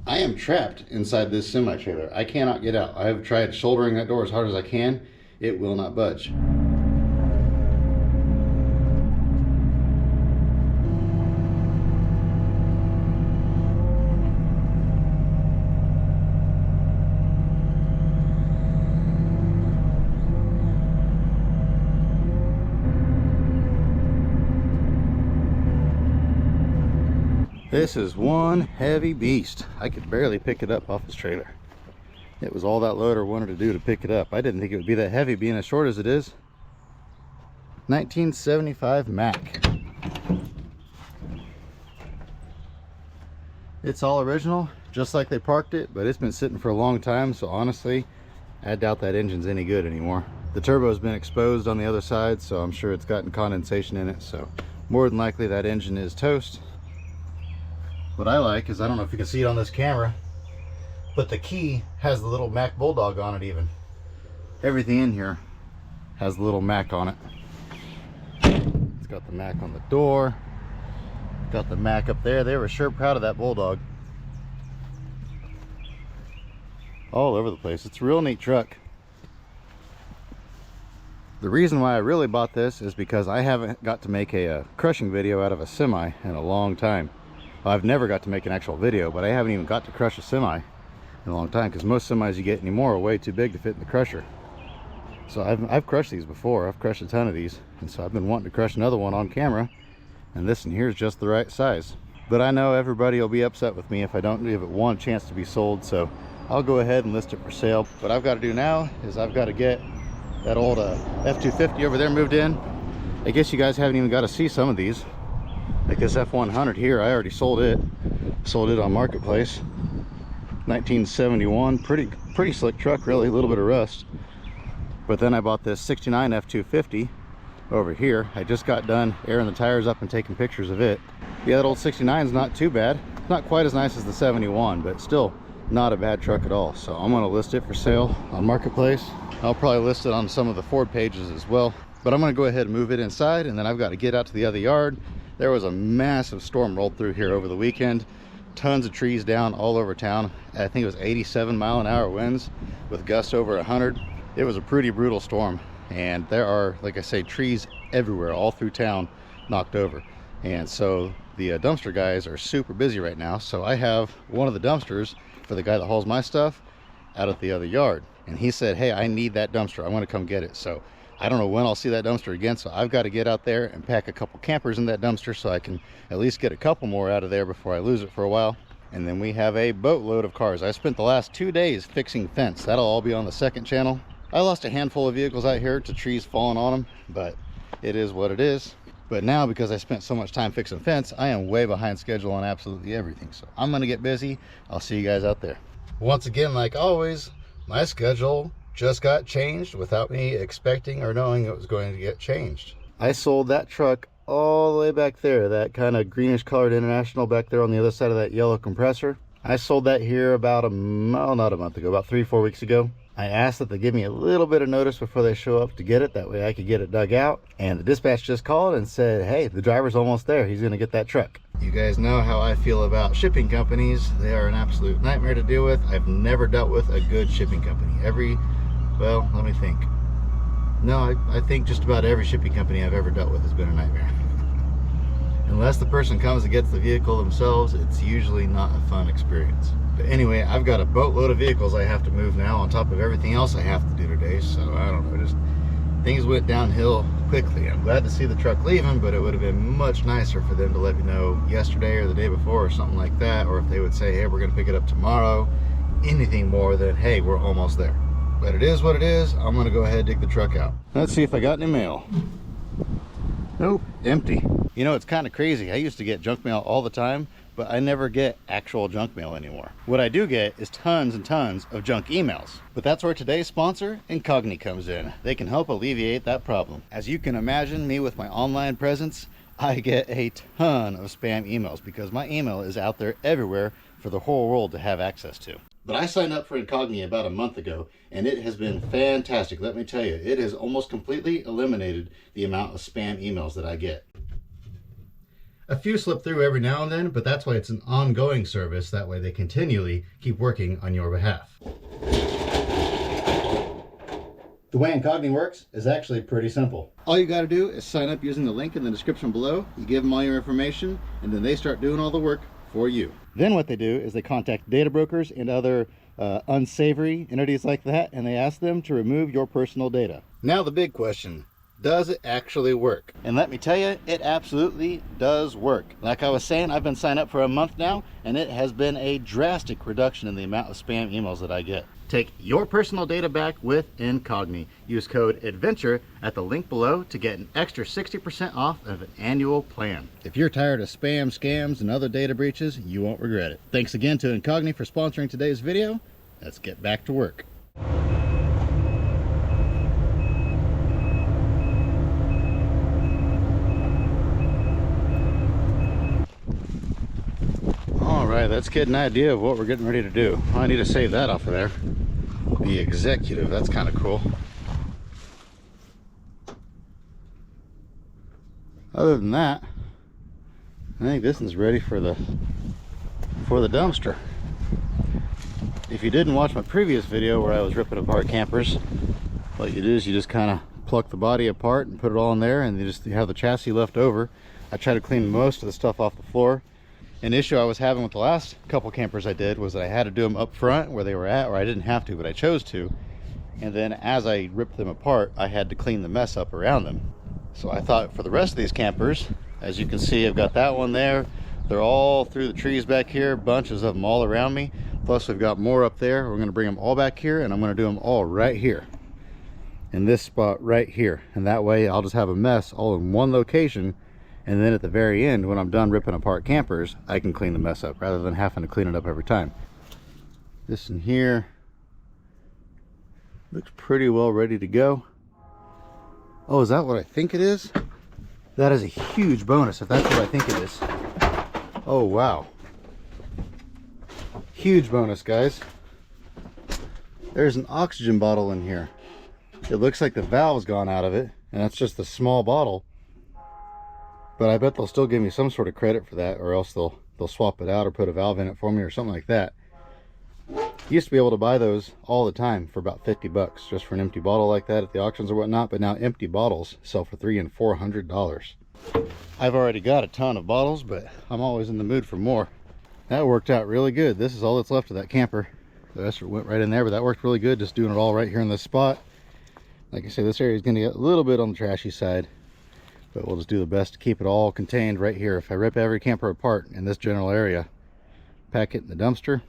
I am trapped inside this semi-trailer. I cannot get out. I have tried shouldering that door as hard as I can. It will not budge. This is one heavy beast. I could barely pick it up off his trailer. It was all that loader wanted to do to pick it up. I didn't think it would be that heavy being as short as it is. 1975 Mack. It's all original, just like they parked it, but it's been sitting for a long time, so honestly, I doubt that engine's any good anymore. The turbo's been exposed on the other side, so I'm sure it's gotten condensation in it, so more than likely that engine is toast. What I like is, I don't know if you can see it on this camera, but the key has the little Mack Bulldog on it even. Everything in here has the little Mack on it. It's got the Mack on the door, got the Mack up there. They were sure proud of that Bulldog. All over the place. It's a real neat truck. The reason why I really bought this is because I haven't got to make a crushing video out of a semi in a long time. I've never got to make an actual video, but I haven't even got to crush a semi in a long time, because most semis you get anymore are way too big to fit in the crusher. So I've crushed these before. I've crushed a ton of these, and so I've been wanting to crush another one on camera, and this one here is just the right size. But I know everybody will be upset with me if I don't give it one chance to be sold, so I'll go ahead and list it for sale. What I've got to do now is I've got to get that old F-250 over there moved in. I guess you guys haven't even got to see some of these. Like this F-100 here, I already sold it. Sold it on Marketplace. 1971, pretty slick truck, really, a little bit of rust. But then I bought this 69 F-250 over here. I just got done airing the tires up and taking pictures of it. Yeah, that old 69 is not too bad. Not quite as nice as the 71, but still not a bad truck at all. So I'm gonna list it for sale on Marketplace. I'll probably list it on some of the Ford pages as well. But I'm gonna go ahead and move it inside, and then I've got to get out to the other yard. There was a massive storm rolled through here over the weekend. Tons of trees down all over town. I think it was 87-mile-an-hour winds with gusts over 100. It was a pretty brutal storm, and there are, like I say, trees everywhere all through town knocked over. And so the dumpster guys are super busy right now. So I have one of the dumpsters for the guy that hauls my stuff out at the other yard, and he said, hey, I need that dumpster, I want to come get it. So I don't know when I'll see that dumpster again, so I've got to get out there and pack a couple campers in that dumpster so I can at least get a couple more out of there before I lose it for a while. And then we have a boatload of cars. I spent the last 2 days fixing fence. That'll all be on the second channel. I lost a handful of vehicles out here to trees falling on them, but it is what it is. But now, because I spent so much time fixing fence, I am way behind schedule on absolutely everything. So I'm gonna get busy. I'll see you guys out there. Once again, like always, my schedule just got changed without me expecting or knowing it was going to get changed. I sold that truck all the way back there, that kind of greenish colored International back there on the other side of that yellow compressor. I sold that here about not a month ago, about 3-4 weeks ago. I asked that they give me a little bit of notice before they show up to get it, that way I could get it dug out. And the dispatch just called and said, hey, the driver's almost there, he's gonna get that truck. You guys know how I feel about shipping companies. They are an absolute nightmare to deal with. I've never dealt with a good shipping company. Well, let me think. No, I think just about every shipping company I've ever dealt with has been a nightmare. Unless the person comes and gets the vehicle themselves, it's usually not a fun experience. But anyway, I've got a boatload of vehicles I have to move now on top of everything else I have to do today. So I don't know, just things went downhill quickly. I'm glad to see the truck leaving, but it would have been much nicer for them to let me know yesterday or the day before or something like that. Or if they would say, hey, we're gonna pick it up tomorrow. Anything more than, hey, we're almost there. But it is what it is. I'm gonna go ahead and dig the truck out. Let's see if I got any mail. Nope, empty. You know, it's kind of crazy. I used to get junk mail all the time, but I never get actual junk mail anymore. What I do get is tons and tons of junk emails. But that's where today's sponsor, Incogni, comes in. They can help alleviate that problem. As you can imagine, me with my online presence, I get a ton of spam emails because my email is out there everywhere for the whole world to have access to. But I signed up for Incogni about a month ago, and it has been fantastic. Let me tell you, it has almost completely eliminated the amount of spam emails that I get. A few slip through every now and then, but that's why it's an ongoing service. That way they continually keep working on your behalf. The way Incogni works is actually pretty simple. All you got to do is sign up using the link in the description below. You give them all your information, and then they start doing all the work for you. Then what they do is they contact data brokers and other unsavory entities like that, and they ask them to remove your personal data. Now the big question, does it actually work? And let me tell you, it absolutely does work. Like I was saying, I've been signed up for a month now, and it has been a drastic reduction in the amount of spam emails that I get. Take your personal data back with Incogni. Use code ADVENTURE at the link below to get an extra 60% off of an annual plan. If you're tired of spam, scams, and other data breaches, you won't regret it. Thanks again to Incogni for sponsoring today's video. Let's get back to work. Alright, let's get an idea of what we're getting ready to do. I need to save that off of there. The executive, that's kind of cool. Other than that, I think this is ready for the dumpster. If you didn't watch my previous video where I was ripping apart campers, what you do is you just kind of pluck the body apart and put it all in there, and you have the chassis left over. I try to clean most of the stuff off the floor. An issue I was having with the last couple campers I did was that I had to do them up front where they were at, or I didn't have to, but I chose to. And then as I ripped them apart, I had to clean the mess up around them. So I thought for the rest of these campers, as you can see, I've got that one there. They're all through the trees back here, bunches of them all around me. Plus we've got more up there. We're gonna bring them all back here, and I'm gonna do them all right here. In this spot right here. And that way I'll just have a mess all in one location. And then at the very end, when I'm done ripping apart campers, I can clean the mess up rather than having to clean it up every time. This in here looks pretty well ready to go. Oh, is that what I think it is? That is a huge bonus if that's what I think it is. Oh, wow. Huge bonus, guys. There's an oxygen bottle in here. It looks like the valve's gone out of it, and that's just a small bottle. But I bet they'll still give me some sort of credit for that, or else they'll swap it out or put a valve in it for me or something like that. Used to be able to buy those all the time for about 50 bucks just for an empty bottle like that at the auctions or whatnot, but now empty bottles sell for $300 and $400. I've already got a ton of bottles, but I'm always in the mood for more. That worked out really good. This is all that's left of that camper. The rest went right in there, but that worked really good, just doing it all right here in this spot. Like I said, this area is going to get a little bit on the trashy side, but we'll just do the best to keep it all contained right here. If I rip every camper apart in this general area, pack it in the dumpster.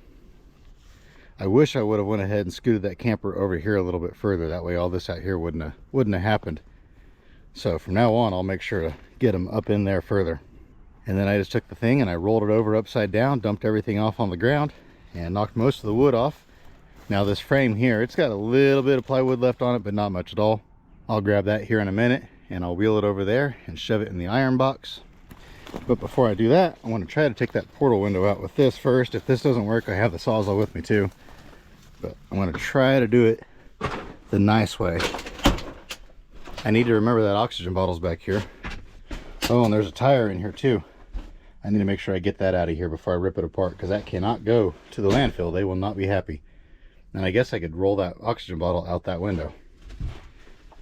I wish I would have went ahead and scooted that camper over here a little bit further. That way all this out here wouldn't have happened. So from now on, I'll make sure to get them up in there further. And then I just took the thing and I rolled it over upside down, dumped everything off on the ground, and knocked most of the wood off. Now this frame here, it's got a little bit of plywood left on it, but not much at all. I'll grab that here in a minute, and I'll wheel it over there and shove it in the iron box. But before I do that, I want to try to take that portal window out with this first. If this doesn't work, I have the Sawzall with me too. But I'm going to try to do it the nice way. I need to remember that oxygen bottle's back here. Oh, and there's a tire in here too. I need to make sure I get that out of here before I rip it apart, because that cannot go to the landfill. They will not be happy. And I guess I could roll that oxygen bottle out that window.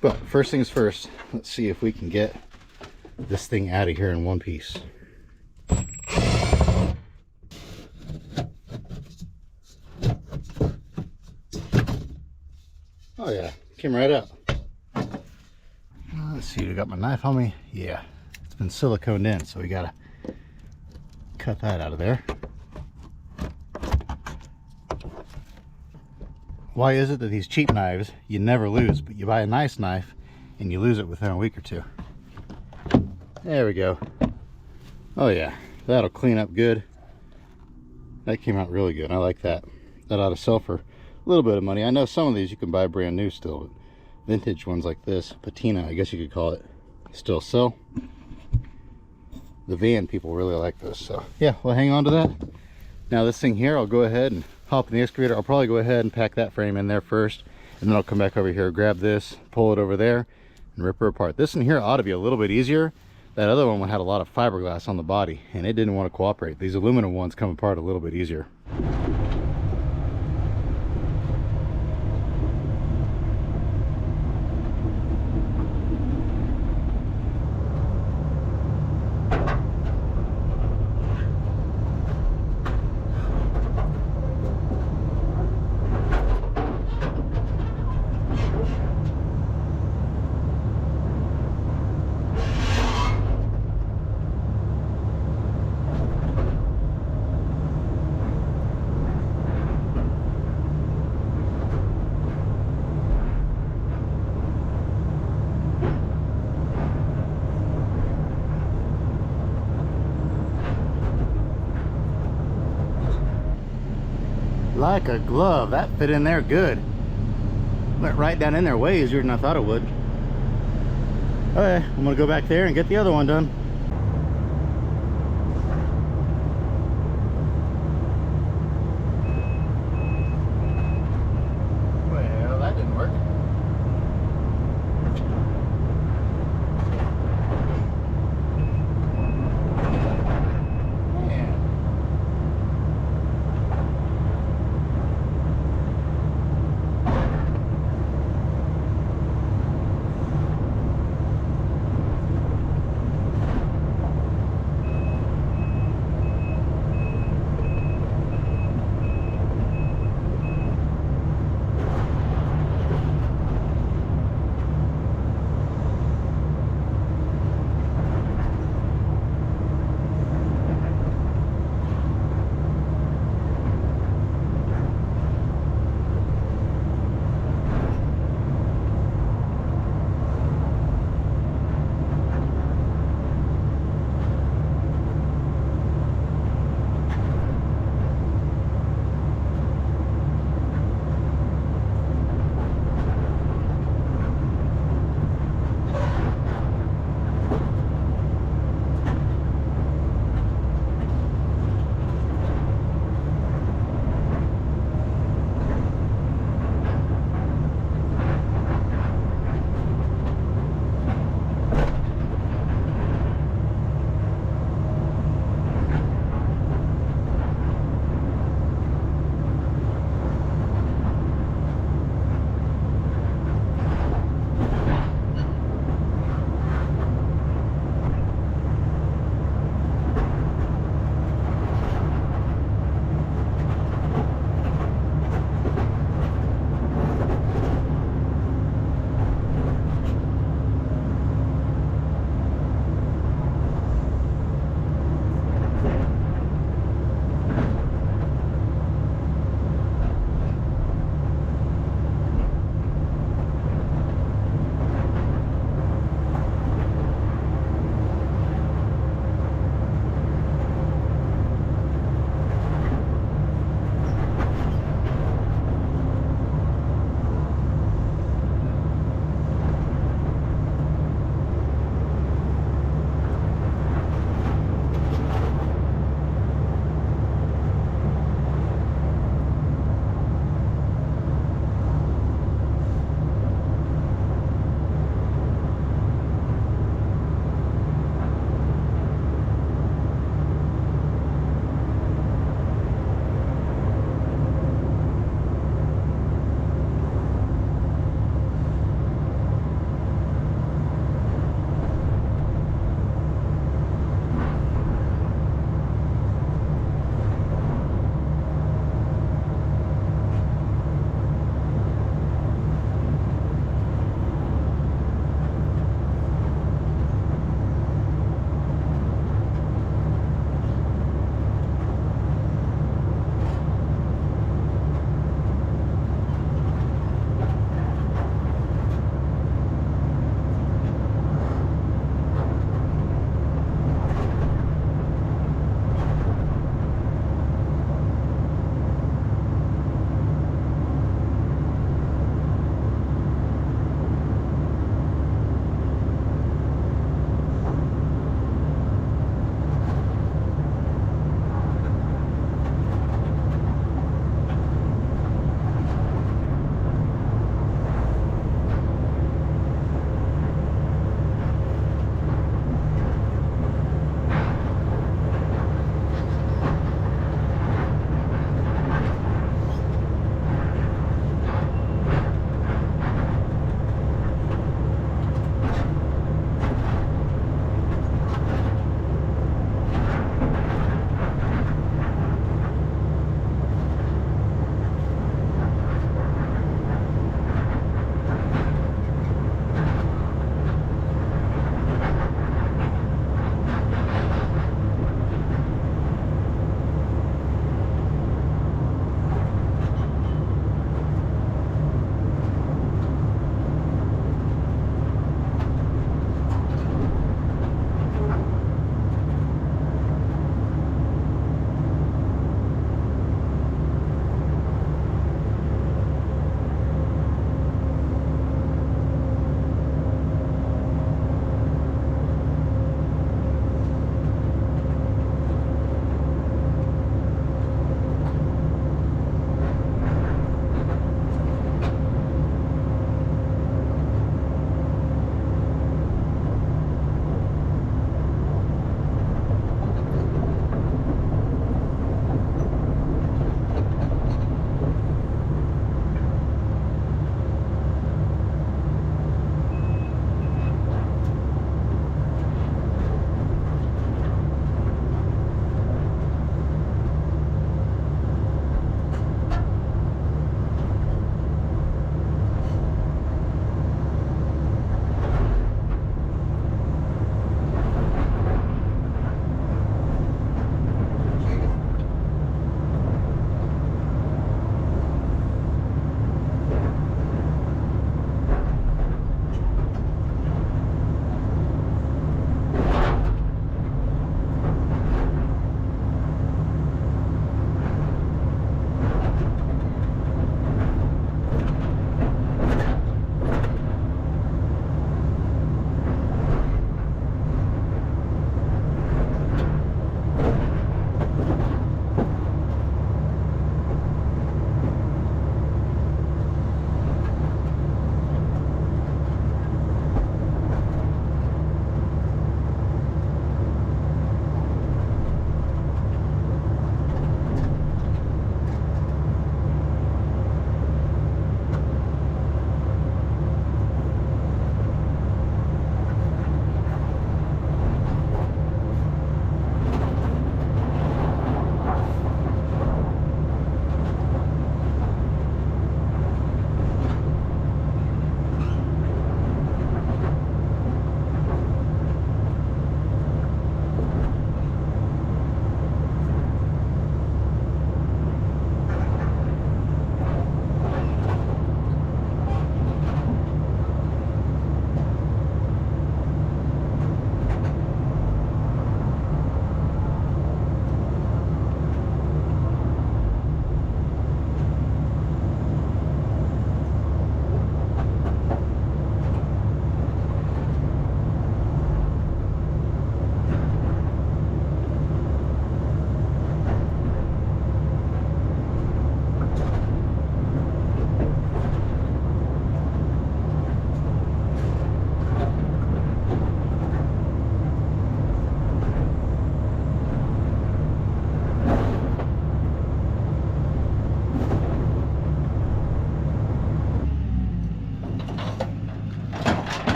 But first things first, let's see if we can get this thing out of here in one piece. Oh yeah, came right out. Let's see, I got my knife on me. Yeah, it's been siliconed in, so we gotta cut that out of there. Why is it that these cheap knives you never lose, but you buy a nice knife and you lose it within a week or two? There we go. Oh yeah, that'll clean up good. That came out really good. I like that. That ought to sell for a little bit of money. I know some of these you can buy brand new still, but vintage ones like this, patina I guess you could call it, still sell. The van people really like those, so yeah, we'll hang on to that. Now this thing here, I'll go ahead and hop in the excavator. I'll probably go ahead and pack that frame in there first, and then I'll come back over here, grab this, pull it over there, and rip her apart. This in here ought to be a little bit easier. That other one had a lot of fiberglass on the body and it didn't want to cooperate. These aluminum ones come apart a little bit easier. Like a glove. That fit in there good. Went right down in there way easier than I thought it would. Okay, I'm gonna go back there and get the other one done. Well, that didn't work.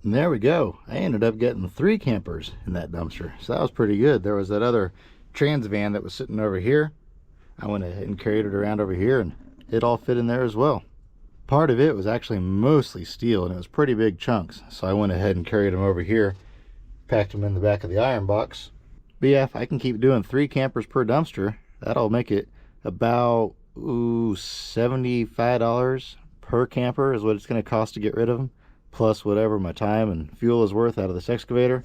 And there we go. I ended up getting 3 campers in that dumpster. So that was pretty good. There was that other trans van that was sitting over here. I went ahead and carried it around over here, and it all fit in there as well. Part of it was actually mostly steel, and it was pretty big chunks. So I went ahead and carried them over here, packed them in the back of the iron box. But yeah, if I can keep doing 3 campers per dumpster, that'll make it about $75 per camper is what it's going to cost to get rid of them, plus whatever my time and fuel is worth out of this excavator.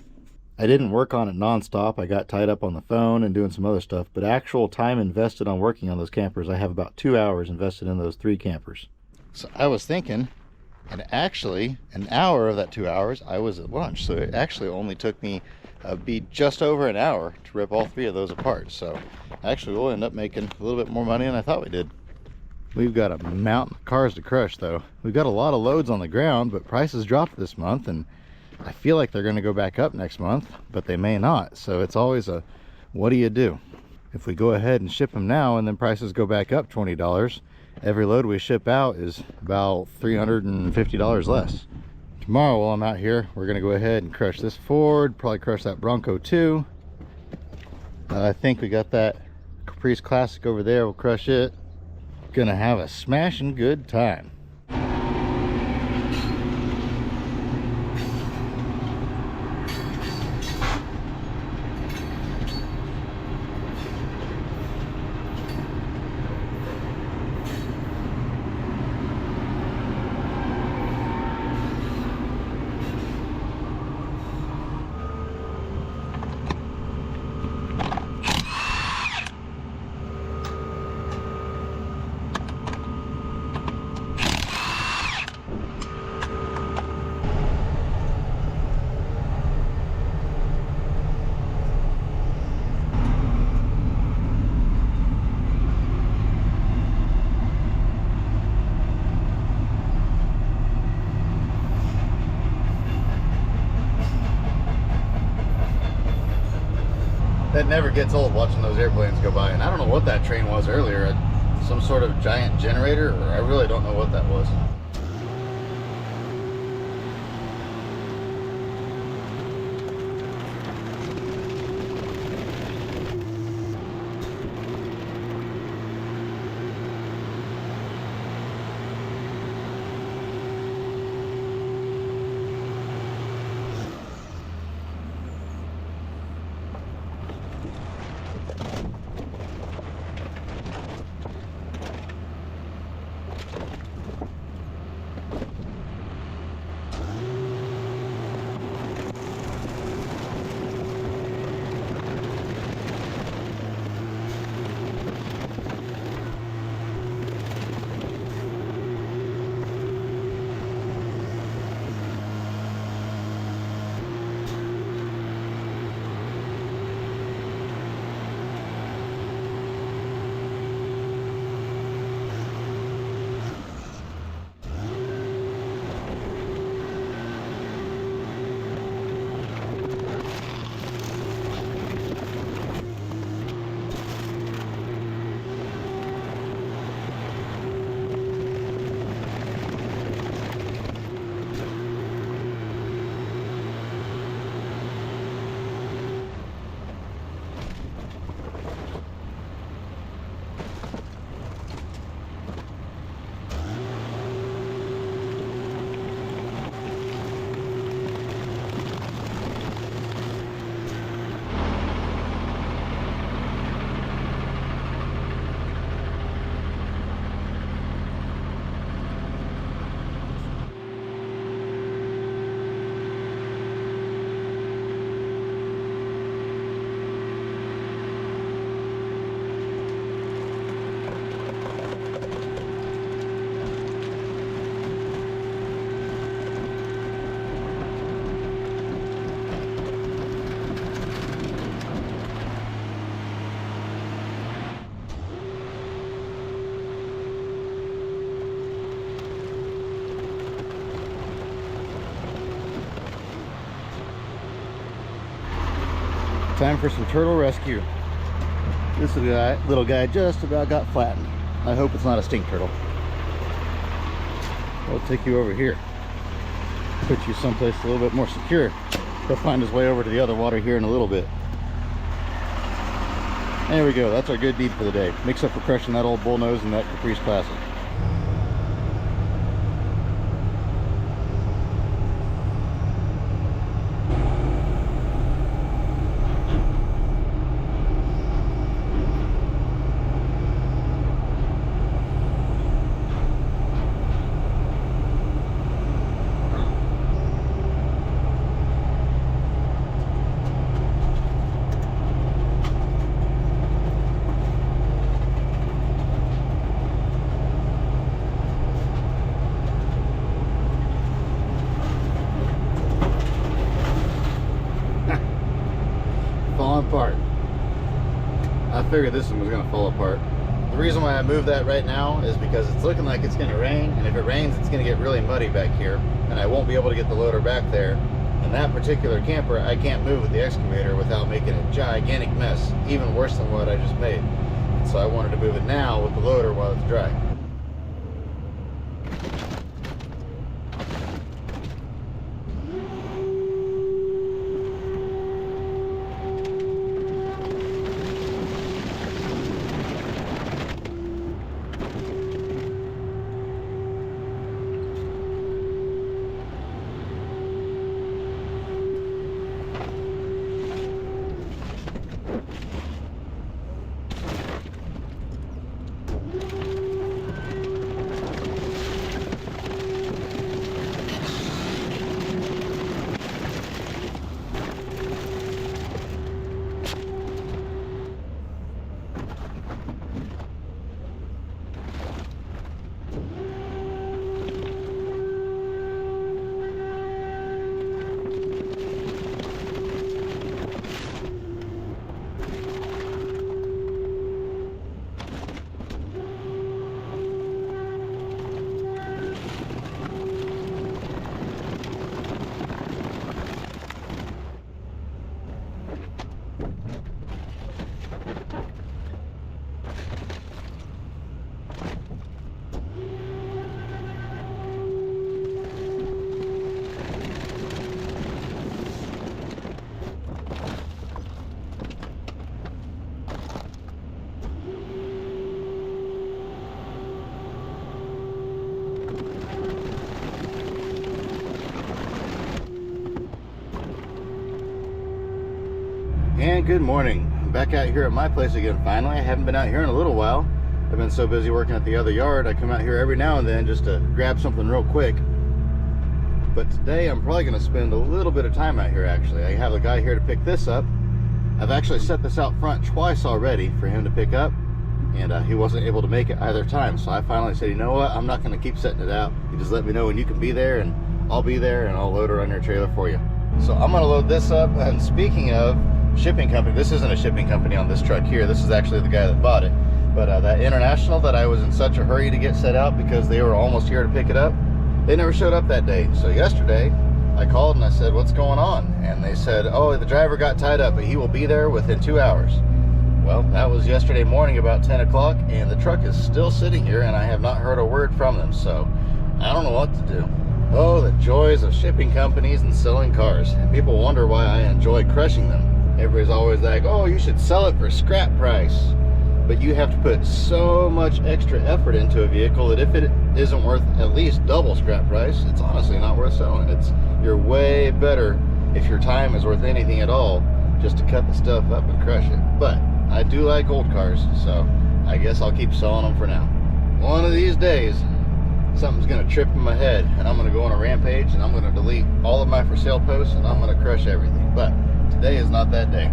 I didn't work on it non-stop. I got tied up on the phone and doing some other stuff, but actual time invested on working on those campers, I have about 2 hours invested in those 3 campers. So I was thinking, and actually an hour of that 2 hours I was at lunch, so it actually only took me be just over an hour to rip all 3 of those apart. So actually we'll end up making a little bit more money than I thought we did. We've got a mountain of cars to crush though. We've got a lot of loads on the ground, but prices dropped this month, and I feel like they're going to go back up next month, but they may not. So it's always a, what do you do? If we go ahead and ship them now and then prices go back up $20, every load we ship out is about $350 less. Tomorrow while I'm out here, we're going to go ahead and crush this Ford, probably crush that Bronco too. I think we got that Caprice Classic over there. We'll crush it. Gonna have a smashing good time. That never gets old, watching those airplanes go by. And I don't know what that train was earlier, some sort of giant generator, or I really don't know what that was. Time for some turtle rescue. This little guy just about got flattened. I hope it's not a stink turtle. I'll take you over here. put you someplace a little bit more secure. He'll find his way over to the other water here in a little bit. There we go. That's our good deed for the day. Makes up for crushing that old bullnose and that Caprice Classic. Apart. I figured this one was going to fall apart. The reason why I moved that right now is because it's looking like it's going to rain, and if it rains it's going to get really muddy back here, and I won't be able to get the loader back there. And that particular camper I can't move with the excavator without making a gigantic mess, even worse than what I just made. So I wanted to move it now with the loader while it's dry. And good morning. I'm back out here at my place again finally. I haven't been out here in a little while. I've been so busy working at the other yard. I come out here every now and then just to grab something real quick. But today I'm probably going to spend a little bit of time out here actually. I have a guy here to pick this up. I've actually set this out front twice already for him to pick up, and he wasn't able to make it either time. So I finally said, you know what, I'm not going to keep setting it out. You just let me know when you can be there and I'll be there and I'll load her on your trailer for you. So I'm going to load this up. And speaking of shipping company, this isn't a shipping company on this truck here. This is actually the guy that bought it. But that International that I was in such a hurry to get set out because they were almost here to pick it up, they never showed up that day. So yesterday I called and I said, what's going on? And they said, oh, the driver got tied up, but he will be there within 2 hours. Well, that was yesterday morning about 10 o'clock, and the truck is still sitting here and I have not heard a word from them. So I don't know what to do. Oh, the joys of shipping companies and selling cars. People wonder why I enjoy crushing them. Everybody's always like, oh, you should sell it for scrap price. But you have to put so much extra effort into a vehicle that if it isn't worth at least double scrap price, it's honestly not worth selling. You're way better, if your time is worth anything at all, just to cut the stuff up and crush it. But I do like old cars, so I guess I'll keep selling them for now. One of these days, something's gonna trip in my head and I'm gonna go on a rampage and I'm gonna delete all of my for sale posts and I'm gonna crush everything. But today is not that day.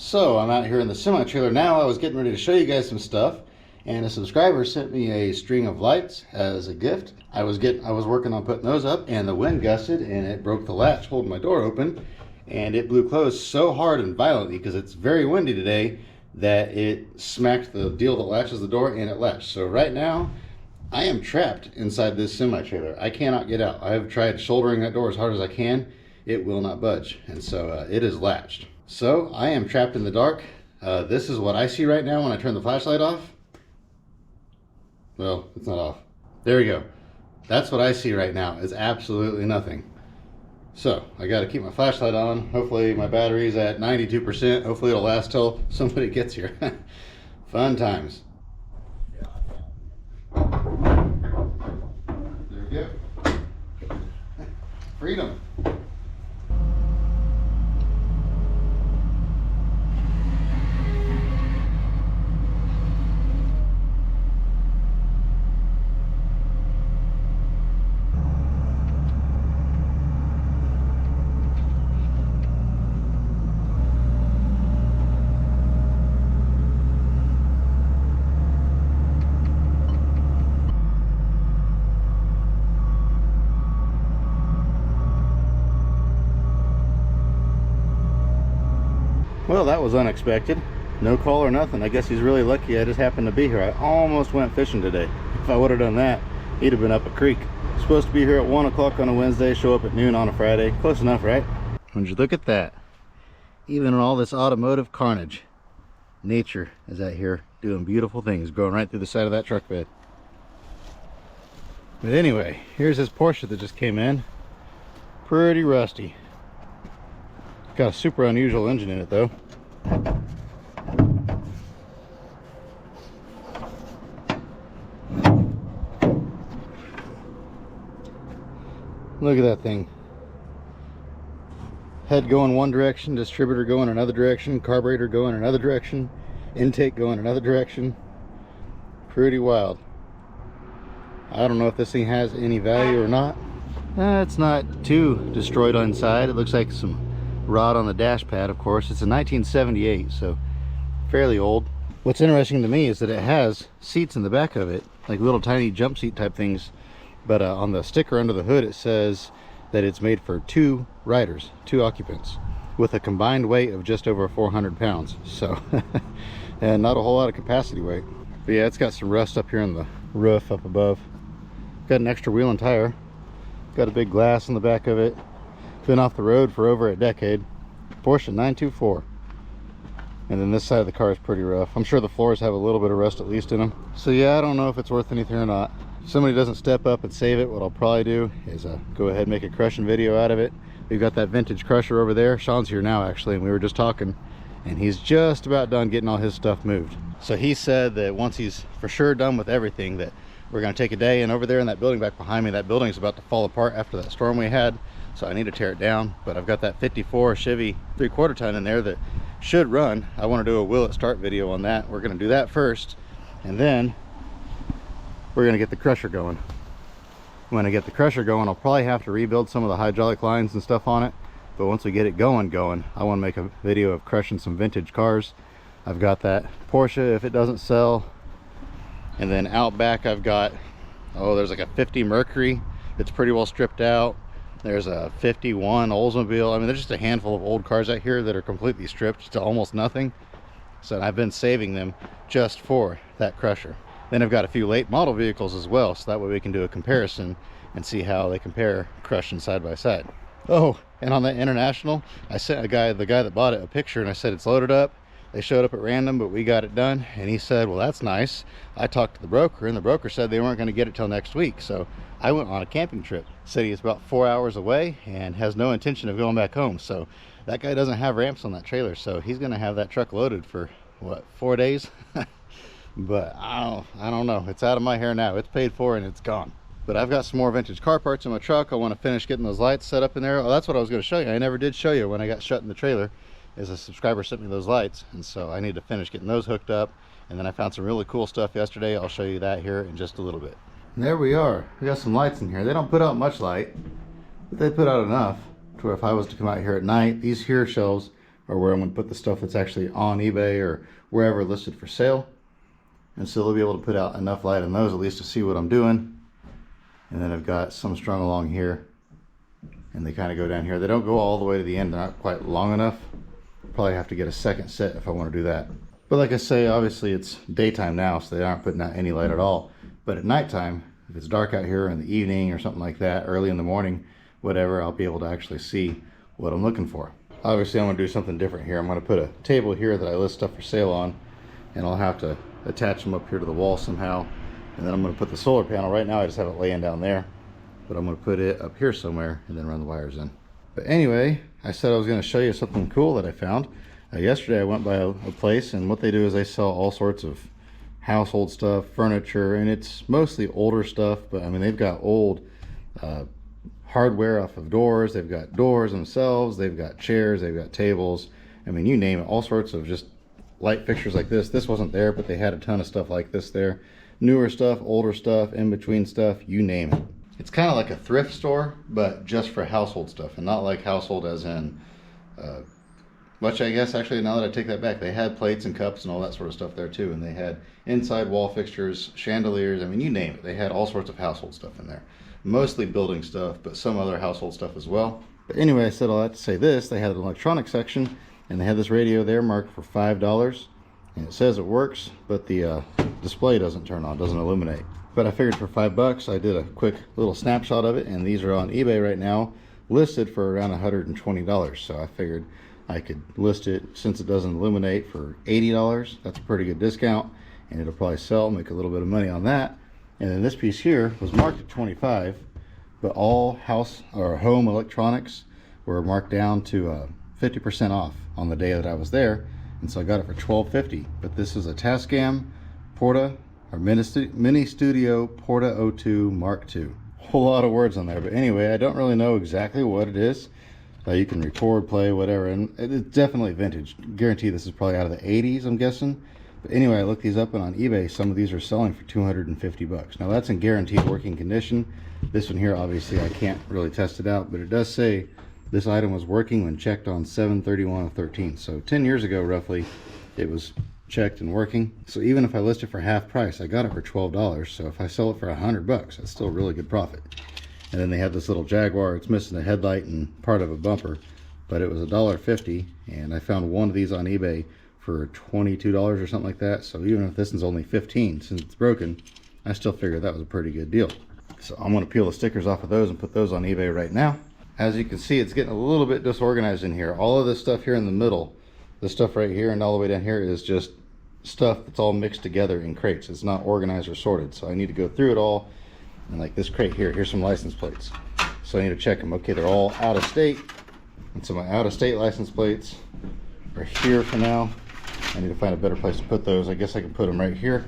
So I'm out here in the semi-trailer now. I was getting ready to show you guys some stuff, and a subscriber sent me a string of lights as a gift. I was working on putting those up, and the wind gusted and it broke the latch holding my door open, and it blew closed so hard and violently because it's very windy today that it smacked the deal that latches the door, and it latched. So right now I am trapped inside this semi-trailer. I cannot get out. I have tried shouldering that door as hard as I can. It will not budge, and so it is latched. So I am trapped in the dark. This is what I see right now when I turn the flashlight off. Well, it's not off. There we go. That's what I see right now, is absolutely nothing. So I got to keep my flashlight on. Hopefully my battery's at 92%. Hopefully it'll last till somebody gets here. Fun times. There we go. Freedom. Well, that was unexpected. No call or nothing. I guess he's really lucky I just happened to be here. I almost went fishing today. If I would have done that, he'd have been up a creek. Supposed to be here at 1 o'clock on a Wednesday, show up at noon on a Friday. Close enough, right? Would you look at that? Even in all this automotive carnage, nature is out here doing beautiful things, growing right through the side of that truck bed. But anyway, here's his Porsche that just came in. Pretty rusty. Got a super unusual engine in it though. Look at that thing. Head going one direction, distributor going another direction, carburetor going another direction, intake going another direction. Pretty wild. I don't know if this thing has any value or not. It's not too destroyed inside. It looks like some rod on the dash pad, of course. It's a 1978, so fairly old. What's interesting to me is that it has seats in the back of it, like little tiny jump seat type things, but on the sticker under the hood it says that it's made for 2 riders, 2 occupants, with a combined weight of just over 400 pounds. So and not a whole lot of capacity weight. But yeah, it's got some rust up here on the roof up above. Got an extra wheel and tire. Got a big glass in the back of it. Been off the road for over a decade. Porsche 924. And then this side of the car is pretty rough. I'm sure the floors have a little bit of rust at least in them. So yeah, I don't know if it's worth anything or not. If somebody doesn't step up and save it, what I'll probably do is go ahead and make a crushing video out of it. We've got that vintage crusher over there. Shawn's here now actually, and we were just talking, and he's just about done getting all his stuff moved. So he said that once he's for sure done with everything, that we're going to take a day, and over there in that building back behind me, that building's about to fall apart after that storm we had. So I need to tear it down, but I've got that 54 Chevy 3/4 ton in there that should run. I want to do a will it start video on that. We're going to do that first, and then we're going to get the crusher going. When I get the crusher going, I'll probably have to rebuild some of the hydraulic lines and stuff on it, but once we get it going, I want to make a video of crushing some vintage cars. I've got that Porsche if it doesn't sell, and then out back I've got, there's like a 50 Mercury that's pretty well stripped out. There's a 51 Oldsmobile. I mean, there's just a handful of old cars out here that are completely stripped to almost nothing. So I've been saving them just for that crusher. Then I've got a few late model vehicles as well, so that way we can do a comparison and see how they compare crushing side by side. Oh, and on that International, I sent the guy that bought it a picture, and I said it's loaded up. They showed up at random, but we got it done. And he said, well, that's nice. I talked to the broker, and the broker said they weren't going to get it till next week. So I went on a camping trip. Said he's about 4 hours away and has no intention of going back home. So that guy doesn't have ramps on that trailer, so he's going to have that truck loaded for what, 4 days? But I don't know. It's out of my hair now. It's paid for and it's gone. But I've got some more vintage car parts in my truck. I want to finish getting those lights set up in there. Oh, that's what I was going to show you. I never did show you when I got shut in the trailer. Is a subscriber sent me those lights, and so I need to finish getting those hooked up. And then I found some really cool stuff yesterday. I'll show you that here in just a little bit. And there we are. We got some lights in here. They don't put out much light, but they put out enough to where if I was to come out here at night, these here shelves or where I'm going to put the stuff that's actually on eBay or wherever listed for sale. And so they'll be able to put out enough light on those at least to see what I'm doing. And then I've got some strung along here, and they kind of go down here. They don't go all the way to the end. They're not quite long enough. Probably have to get a second set if I want to do that. But like I say, obviously it's daytime now, so they aren't putting out any light at all. But at nighttime, if it's dark out here in the evening or something like that, early in the morning, whatever, I'll be able to actually see what I'm looking for. Obviously I'm going to do something different here. I'm going to put a table here that I list stuff for sale on, and I'll have to attach them up here to the wall somehow. And then I'm going to put the solar panel. Right now I just have it laying down there, but I'm going to put it up here somewhere and then run the wires in. But anyway, I said I was going to show you something cool that I found. Yesterday I went by a place, and what they do is they sell all sorts of household stuff, furniture, and it's mostly older stuff, but I mean they've got old hardware off of doors, they've got doors themselves, they've got chairs, they've got tables, I mean you name it, all sorts of just light fixtures like this. This wasn't there, but they had a ton of stuff like this there. Newer stuff, older stuff, in between stuff, you name it. It's kind of like a thrift store, but just for household stuff, and not like household as in much, I guess. Actually, now that I take that back, they had plates and cups and all that sort of stuff there too, and they had inside wall fixtures, chandeliers, I mean you name it. They had all sorts of household stuff in there, mostly building stuff, but some other household stuff as well. But anyway, I said all that to say this: they had an electronic section, and they had this radio there marked for $5, and it says it works, but the display doesn't turn on, doesn't illuminate. But I figured for $5, I did a quick little snapshot of it, and these are on eBay right now, listed for around $120. So I figured I could list it, since it doesn't illuminate, for $80. That's a pretty good discount, and it'll probably sell, make a little bit of money on that. And then this piece here was marked at $25, but all house or home electronics were marked down to 50% off on the day that I was there, and so I got it for $12.50. But this is a Tascam Porta or Mini Studio Porta 02 Mark II. Whole lot of words on there, but anyway, I don't really know exactly what it is. You can record, play, whatever, and it's definitely vintage. Guarantee this is probably out of the 80s, I'm guessing. But anyway, I looked these up, and on eBay some of these are selling for $250. Now that's in guaranteed working condition. This one here, obviously I can't really test it out, but it does say this item was working when checked on 7/31/13. So 10 years ago roughly it was checked and working. So even if I list it for half price, I got it for $12. So if I sell it for $100, that's still a really good profit. And then they have this little Jaguar. It's missing a headlight and part of a bumper, but it was $1.50, and I found one of these on eBay for $22 or something like that. So even if this one's only $15, since it's broken, I still figured that was a pretty good deal. So I'm going to peel the stickers off of those and put those on eBay right now. As you can see, it's getting a little bit disorganized in here. All of this stuff here in the middle, this stuff right here and all the way down here, is just stuff that's all mixed together in crates. It's not organized or sorted, so I need to go through it all. And like this crate here, here's some license plates, so I need to check them. Okay, they're all out of state, and so my out of state license plates are here for now. I need to find a better place to put those. I guess I can put them right here.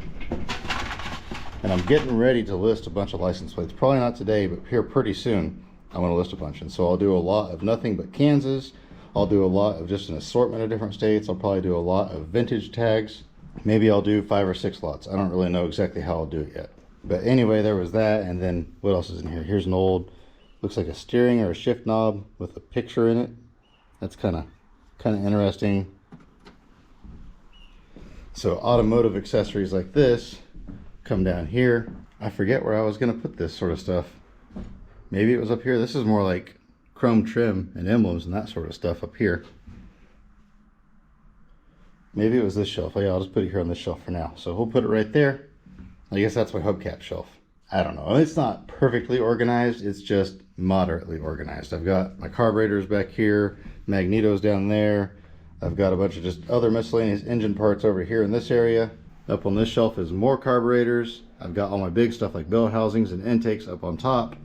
And I'm getting ready to list a bunch of license plates, probably not today, but here pretty soon I'm going to list a bunch. And so I'll do a lot of nothing but Kansas. I'll do a lot of just an assortment of different states. I'll probably do a lot of vintage tags. Maybe I'll do 5 or 6 lots. I don't really know exactly how I'll do it yet. But anyway, there was that. And then what else is in here? Here's an old, looks like a steering or a shift knob with a picture in it. That's kind of interesting. So automotive accessories like this come down here. I forget where I was going to put this sort of stuff. Maybe it was up here. This is more like chrome trim and emblems and that sort of stuff up here. Maybe it was this shelf. Oh yeah, I'll just put it here on this shelf for now. So we'll put it right there. I guess that's my hubcap shelf. I don't know. It's not perfectly organized. It's just moderately organized. I've got my carburetors back here, magnetos down there. I've got a bunch of just other miscellaneous engine parts over here in this area. Up on this shelf is more carburetors. I've got all my big stuff like bell housings and intakes up on top.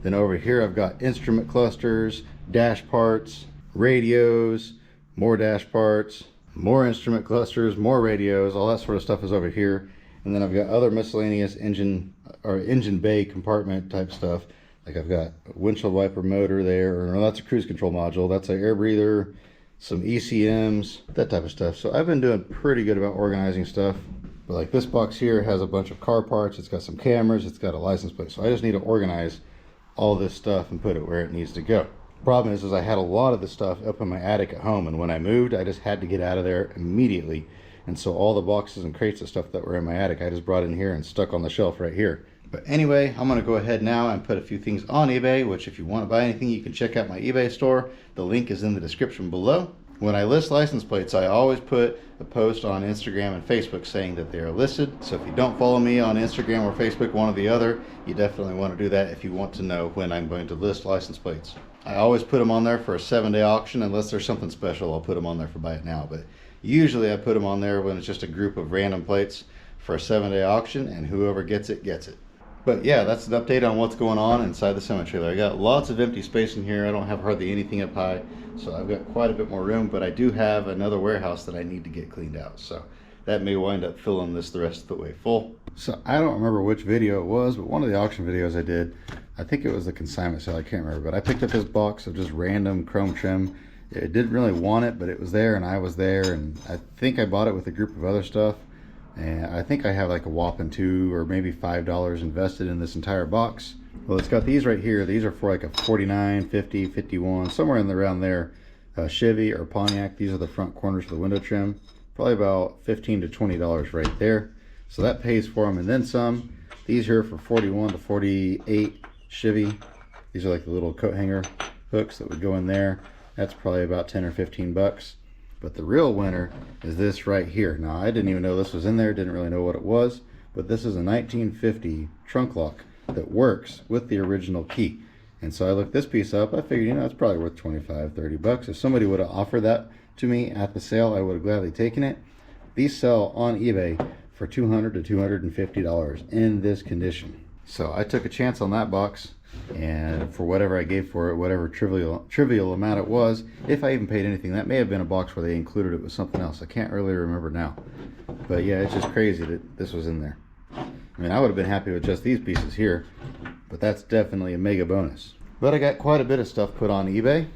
Then over here I've got instrument clusters, dash parts, radios, more dash parts, more instrument clusters, more radios, all that sort of stuff is over here. And then I've got other miscellaneous engine bay compartment type stuff. Like I've got a windshield wiper motor there, or no, that's a cruise control module. That's an air breather, some ECMs, that type of stuff. So I've been doing pretty good about organizing stuff. But like this box here has a bunch of car parts. It's got some cameras. It's got a license plate. So I just need to organize all this stuff and put it where it needs to go. Problem is I had a lot of the stuff up in my attic at home, and when I moved, I just had to get out of there immediately. And so all the boxes and crates of stuff that were in my attic, I just brought in here and stuck on the shelf right here. But anyway, I'm going to go ahead now and put a few things on eBay, which if you want to buy anything, you can check out my eBay store. The link is in the description below. When I list license plates, I always put a post on Instagram and Facebook saying that they are listed. So if you don't follow me on Instagram or Facebook, one or the other, you definitely want to do that if you want to know when I'm going to list license plates. I always put them on there for a 7-day auction. Unless there's something special, I'll put them on there for buy it now. But usually I put them on there when it's just a group of random plates for a 7-day auction, and whoever gets it, gets it. But yeah, that's an update on what's going on inside the semi-trailer. I got lots of empty space in here. I don't have hardly anything up high, so I've got quite a bit more room, but I do have another warehouse that I need to get cleaned out. So that may wind up filling this the rest of the way full. So I don't remember which video it was, but one of the auction videos I did, I think it was the consignment sale, I can't remember, but I picked up this box of just random chrome trim. It didn't really want it, but it was there and I was there, and I think I bought it with a group of other stuff. And I think I have like a whopping $2 or maybe $5 invested in this entire box. Well, it's got these right here. These are for like a 49, 50, 51, somewhere in around there. Chevy or Pontiac. These are the front corners for the window trim. Probably about $15 to $20 right there. So that pays for them and then some. These here for 41 to 48 Chevy. These are like the little coat hanger hooks that would go in there. That's probably about 10 or 15 bucks. But the real winner is this right here. Now, I didn't even know this was in there, didn't really know what it was, but this is a 1950 trunk lock that works with the original key. And so I looked this piece up. I figured, you know, it's probably worth 25, 30 bucks. If somebody would have offered that to me at the sale, I would have gladly taken it. These sell on eBay for $200 to $250 in this condition. So I took a chance on that box, and for whatever I gave for it, whatever trivial amount it was, if I even paid anything, that may have been a box where they included it with something else. I can't really remember now. But yeah, it's just crazy that this was in there. I mean, I would have been happy with just these pieces here, but that's definitely a mega bonus. But I got quite a bit of stuff put on eBay.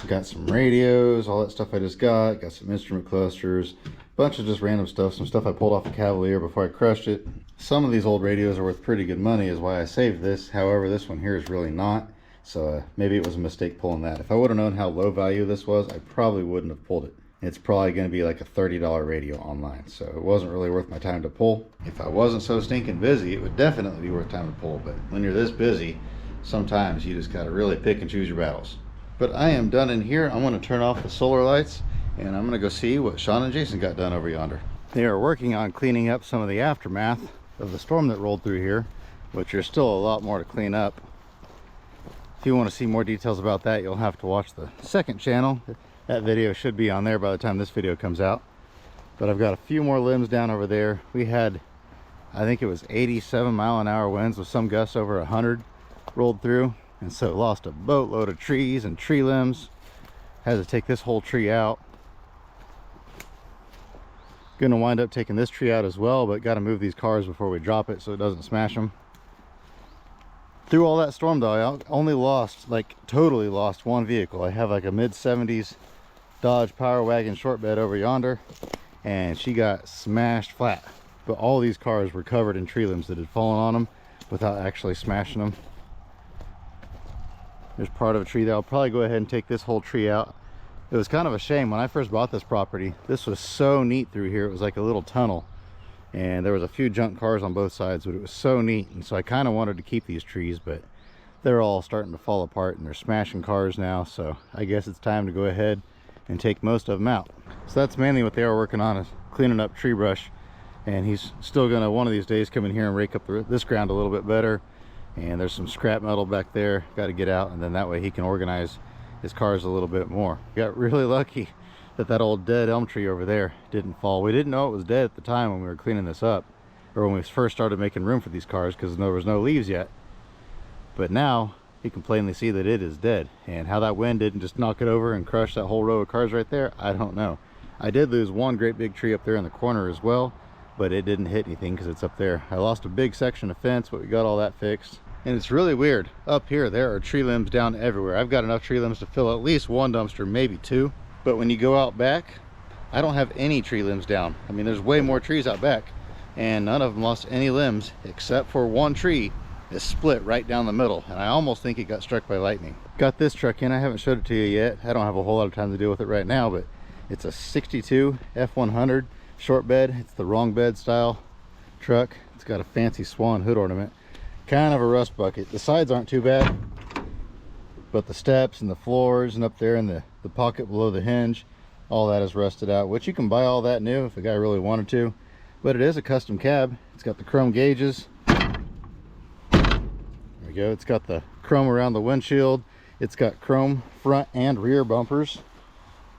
Got some radios, all that stuff I just got some instrument clusters, a bunch of just random stuff, some stuff I pulled off a Cavalier before I crushed it. Some of these old radios are worth pretty good money, is why I saved this. However, this one here is really not, so maybe it was a mistake pulling that. If I would have known how low value this was, I probably wouldn't have pulled it. It's probably going to be like a $30 radio online, so it wasn't really worth my time to pull. If I wasn't so stinking busy, it would definitely be worth time to pull, but when you're this busy, sometimes you just got to really pick and choose your battles. But I am done in here. I'm going to turn off the solar lights, and I'm going to go see what Shawn and Jason got done over yonder. They are working on cleaning up some of the aftermath of the storm that rolled through here, which there's still a lot more to clean up. If you want to see more details about that, you'll have to watch the second channel. That video should be on there by the time this video comes out. But I've got a few more limbs down over there. We had, I think it was 87-mile-an-hour winds with some gusts over 100 rolled through. And so lost a boatload of trees and tree limbs. Had to take this whole tree out. Gonna wind up taking this tree out as well, but got to move these cars before we drop it so it doesn't smash them. Through all that storm though, I only lost, like totally lost, one vehicle. I have like a mid-70s Dodge Power Wagon short bed over yonder, and she got smashed flat. But all these cars were covered in tree limbs that had fallen on them without actually smashing them. There's part of a tree there. I'll probably go ahead and take this whole tree out. It was kind of a shame. When I first bought this property, this was so neat through here. It was like a little tunnel, and there was a few junk cars on both sides, but it was so neat. And so I kind of wanted to keep these trees, but they're all starting to fall apart and they're smashing cars now. So I guess it's time to go ahead and take most of them out. So that's mainly what they are working on, is cleaning up tree brush. And he's still gonna one of these days come in here and rake up this ground a little bit better. And there's some scrap metal back there, got to get out, and then that way he can organize his cars a little bit more. Got really lucky that old dead elm tree over there didn't fall. We didn't know it was dead at the time when we were cleaning this up, or when we first started making room for these cars, because there was no leaves yet. But now you can plainly see that it is dead, and how that wind didn't just knock it over and crush that whole row of cars right there, I don't know. I did lose one great big tree up there in the corner as well, but it didn't hit anything because it's up there. I lost a big section of fence, but we got all that fixed. And it's really weird. Up here, there are tree limbs down everywhere. I've got enough tree limbs to fill at least one dumpster, maybe two. But when you go out back, I don't have any tree limbs down. I mean, there's way more trees out back, and none of them lost any limbs except for one tree is split right down the middle, and I almost think it got struck by lightning. Got this truck in. I haven't showed it to you yet. I don't have a whole lot of time to deal with it right now, but it's a 62 F100 short bed. It's the wrong bed style truck. It's got a fancy swan hood ornament, kind of a rust bucket. The sides aren't too bad, but the steps and the floors and up there in the pocket below the hinge, all that is rusted out, which you can buy all that new if a guy really wanted to. But it is a custom cab. It's got the chrome gauges. There we go. It's got the chrome around the windshield. It's got chrome front and rear bumpers.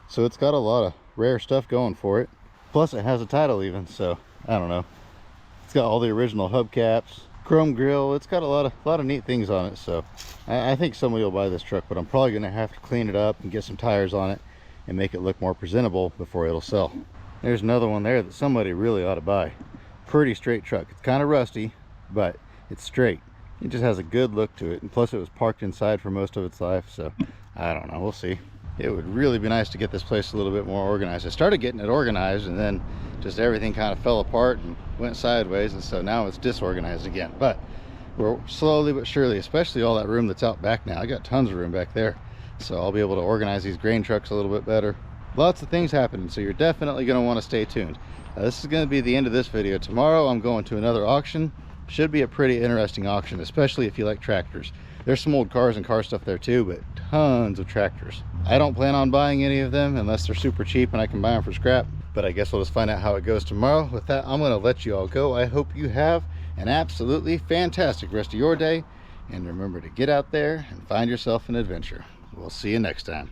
So it's got a lot of rare stuff going for it. Plus it has a title even, so I don't know. It's got all the original hubcaps, chrome grille. It's got a lot of neat things on it. So I think somebody will buy this truck, but I'm probably going to have to clean it up and get some tires on it and make it look more presentable before it'll sell. There's another one there that somebody really ought to buy. Pretty straight truck. It's kind of rusty, but it's straight. It just has a good look to it, and plus it was parked inside for most of its life, so I don't know, we'll see. It would really be nice to get this place a little bit more organized. I started getting it organized, and then just everything kind of fell apart and went sideways, and so now it's disorganized again. But we're slowly but surely, especially all that room that's out back now. I got tons of room back there, so I'll be able to organize these grain trucks a little bit better. Lots of things happening, so you're definitely going to want to stay tuned. This is going to be the end of this video. Tomorrow I'm going to another auction. Should be a pretty interesting auction, especially if you like tractors. There's some old cars and car stuff there too, but tons of tractors. I don't plan on buying any of them unless they're super cheap and I can buy them for scrap, but I guess we'll just find out how it goes tomorrow. With that, I'm going to let you all go. I hope you have an absolutely fantastic rest of your day, and remember to get out there and find yourself an adventure. We'll see you next time.